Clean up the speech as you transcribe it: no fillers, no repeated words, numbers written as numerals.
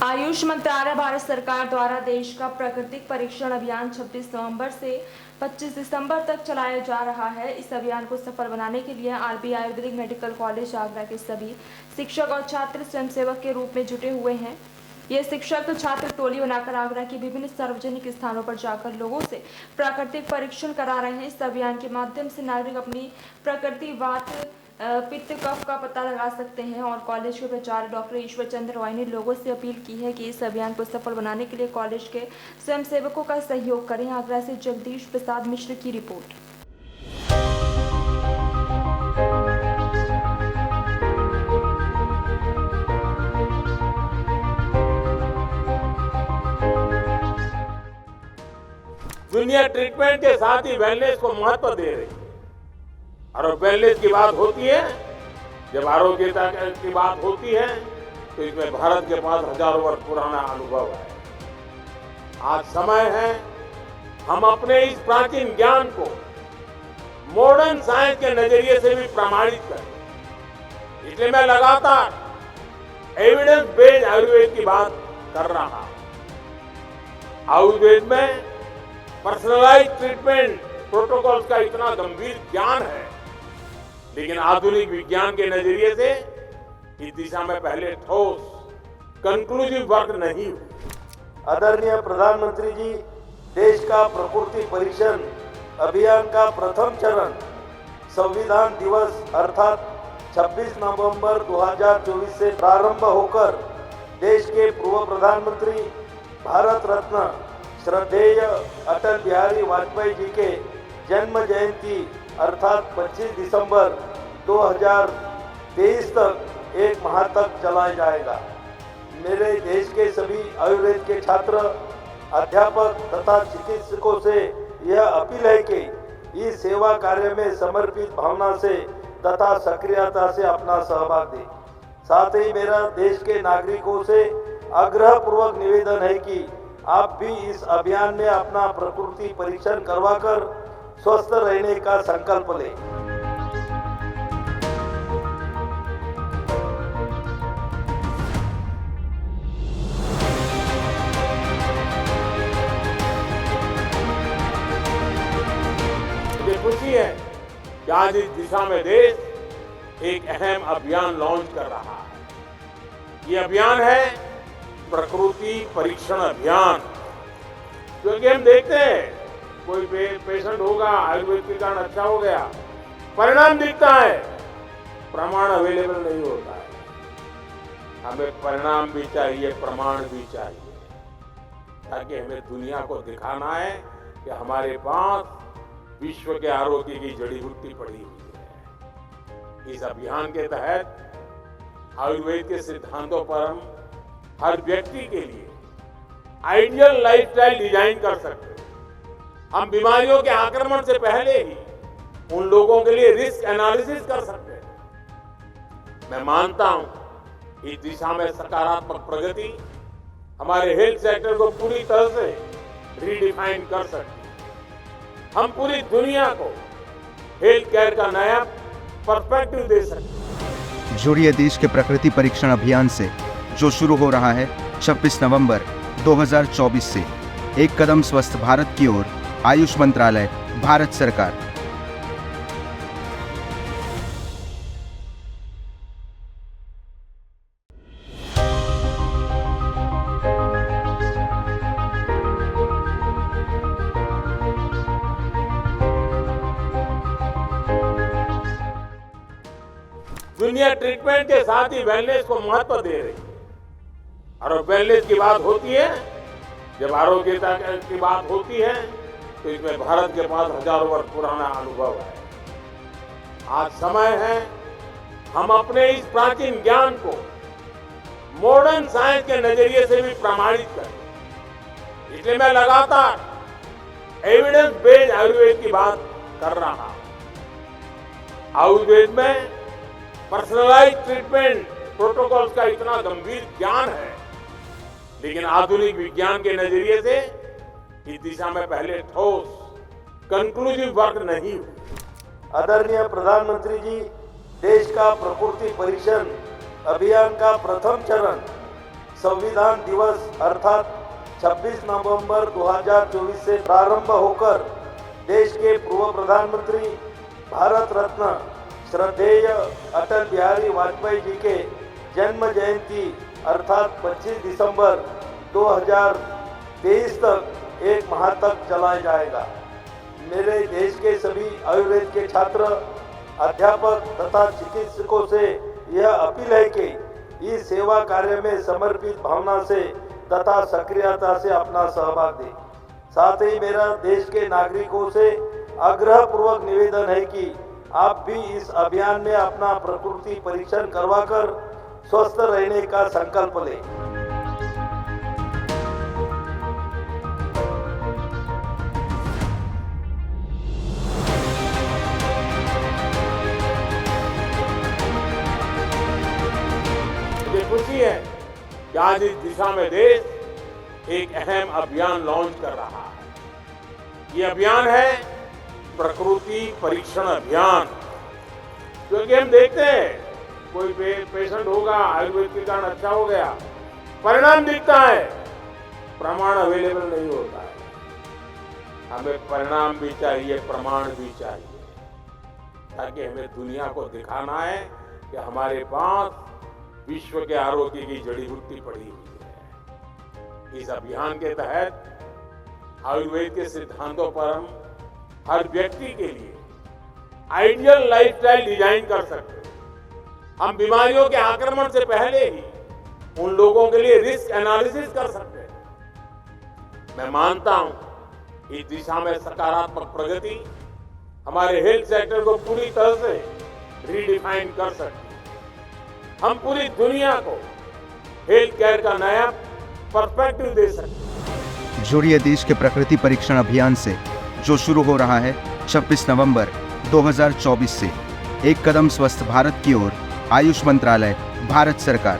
आयुष मंत्रालय भारत सरकार द्वारा देश का प्राकृतिक परीक्षण अभियान 26 नवंबर से 25 दिसंबर तक चलाया जा रहा है। इस अभियान को सफल बनाने के लिए R B Ayurvedic medical college Agra के सभी शिक्षक और छात्र स्वयंसेवक के रूप में जुटे हुए हैं। ये शिक्षक छात्र टोली बनाकर आगरा के विभिन्न सार्वजनिक स्थानों पर जाकर लोगों से प्राकृतिक परीक्षण करा रहे हैं। इस अभियान के माध्यम से नागरिक अपनी प्रकृति वात पित्त कफ का पता लगा सकते हैं और कॉलेज के प्राचार्य डॉक्टर ईश्वर चंद्र रॉय ने लोगों से अपील की है कि इस अभियान को सफल बनाने के लिए कॉलेज के स्वयंसेवकों का सहयोग करें। आगरा से जगदीश प्रसाद मिश्र की रिपोर्ट। दुनिया ट्रीटमेंट के साथ ही वेलनेस को महत्व दे रही है और वेलनेस की बात होती है, जब आरोग्यता की बात होती है तो इसमें भारत के पास हजारों वर्ष पुराना अनुभव है। आज समय है हम अपने इस प्राचीन ज्ञान को मॉडर्न साइंस के नजरिए से भी प्रमाणित करें। इसलिए मैं लगातार एविडेंस बेस्ड आयुर्वेद की बात कर रहा हूं। आयुर्वेद में पर्सनलाइज ट्रीटमेंट प्रोटोकॉल्स का इतना गंभीर ज्ञान है, लेकिन आधुनिक विज्ञान के नजरिए से इस दिशा में पहले ठोस कंक्लूसिव वर्क नहीं हुआ। आदरणीय प्रधानमंत्री जी, देश का प्रकृति परीक्षण अभियान का प्रथम चरण संविधान दिवस अर्थात 26 नवंबर 2024 से प्रारंभ होकर देश के पूर्व प्रधानमंत्री भारत रत्न श्रद्धेय अटल बिहारी वाजपेयी जी के जन्म जयंती अर्थात 25 दिसंबर 2023 तक एक माह तक चलाया जाएगा। मेरे देश के सभी आयुर्वेद के छात्र, अध्यापक तथा चिकित्सकों से यह अपील है कि इस सेवा कार्य में समर्पित भावना से तथा सक्रियता से अपना सहभाग दें। साथ ही मेरा देश के नागरिकों से आग्रह पूर्वक निवेदन है कि आप भी इस अभियान में अपना प्रकृति परीक्षण करवाकर स्वस्थ रहने का संकल्प लें। मुझे खुशी है कि आज इस दिशा में देश एक अहम अभियान लॉन्च कर रहा है। ये अभियान है प्रकृति परीक्षण अभियान। क्योंकि हम देखते हैं कोई पेशेंट होगा, आयुर्वेद के कारण अच्छा हो गया, परिणाम दिखता है, प्रमाण अवेलेबल नहीं होता है। हमें परिणाम भी चाहिए, प्रमाण भी चाहिए, ताकि हमें दुनिया को दिखाना है कि हमारे पास विश्व के आरोग्य की जड़ी बूटी पड़ी हुई है। इस अभियान के तहत आयुर्वेद के सिद्धांतों पर हम हर व्यक्ति के लिए आइडियल लाइफस्टाइल डिजाइन कर सकते हैं। हम बीमारियों के आक्रमण से पहले ही उन लोगों के लिए रिस्क एनालिसिस कर सकते हैं। मैं मानता हूं इस दिशा में सकारात्मक प्रगति हमारे हेल्थ सेक्टर को पूरी तरह से रीडिफाइन कर सकती है। हम पूरी दुनिया को हेल्थ केयर का नया पर्सपेक्टिव दे सकते हैं। जुड़िए देश के प्रकृति परीक्षण अभियान से जो शुरू हो रहा है 26 नवंबर 2024 से। एक कदम स्वस्थ भारत की ओर, आयुष मंत्रालय, भारत सरकार। दुनिया ट्रीटमेंट के साथ ही वेलनेस को महत्व दे रही है और वेलनेस की बात होती है, जब आरोग्यता की बात होती है तो इसमें भारत के पास हजारों वर्ष पुराना अनुभव है। आज समय है हम अपने इस प्राचीन ज्ञान को मॉडर्न साइंस के नजरिए से भी प्रमाणित करें। इसलिए मैं लगातार एविडेंस बेस्ड आयुर्वेद की बात कर रहा हूं। आयुर्वेद में पर्सनलाइज ट्रीटमेंट प्रोटोकॉल्स का इतना गंभीर ज्ञान है, लेकिन आधुनिक विज्ञान के नजरिए से इस दिशा में पहले ठोस कंक्लूसिव वर्क नहीं हुआ। आदरणीय प्रधानमंत्री जी, देश का प्रकृति परीक्षण अभियान का प्रथम चरण संविधान दिवस अर्थात 26 नवंबर 2024 से प्रारंभ होकर देश के पूर्व प्रधानमंत्री भारत रत्न श्रद्धेय अटल बिहारी वाजपेयी जी के जन्म जयंती अर्थात 25 दिसंबर 2023 तक एक माह तक चलाया जाएगा। मेरे देश के सभी आयुर्वेद के छात्र, अध्यापक तथा चिकित्सकों से यह अपील है कि इस सेवा कार्य में समर्पित भावना से तथा सक्रियता से अपना सहभाग दें। साथ ही मेरा देश के नागरिकों से आग्रह पूर्वक निवेदन है कि आप भी इस अभियान में अपना प्रकृति परीक्षण करवाकर स्वस्थ रहने का संकल्प लें। मुझे खुशी है कि आज इस दिशा में देश एक अहम अभियान लॉन्च कर रहा है। ये अभियान है प्रकृति परीक्षण अभियान। क्योंकि हम देखते हैं कोई पेशेंट होगा, आयुर्वेद के कारण अच्छा हो गया, परिणाम दिखता है, प्रमाण अवेलेबल नहीं होता है। हमें परिणाम भी चाहिए, प्रमाण भी चाहिए, ताकि हमें दुनिया को दिखाना है कि हमारे पास विश्व के आरोग्य की जड़ी बूटी पड़ी हुई है। इस अभियान के तहत आयुर्वेद के सिद्धांतों पर हम हर व्यक्ति के लिए आइडियल लाइफस्टाइल डिजाइन कर सकते हैं। हम बीमारियों के आक्रमण से पहले ही उन लोगों के लिए रिस्क एनालिसिस कर सकते हैं। मैं मानता हूं इस दिशा में सकारात्मक प्रगति हमारे हेल्थ सेक्टर को पूरी तरह से रीडिफाइन कर सकती है। हम पूरी दुनिया को हेल्थ केयर का नया पर्सपेक्टिव दे सकते हैं। जुड़िए देश के प्रकृति परीक्षण अभियान से, जो शुरू हो रहा है 26 नवंबर 2024 से। एक कदम स्वस्थ भारत की ओर, आयुष मंत्रालय, भारत सरकार।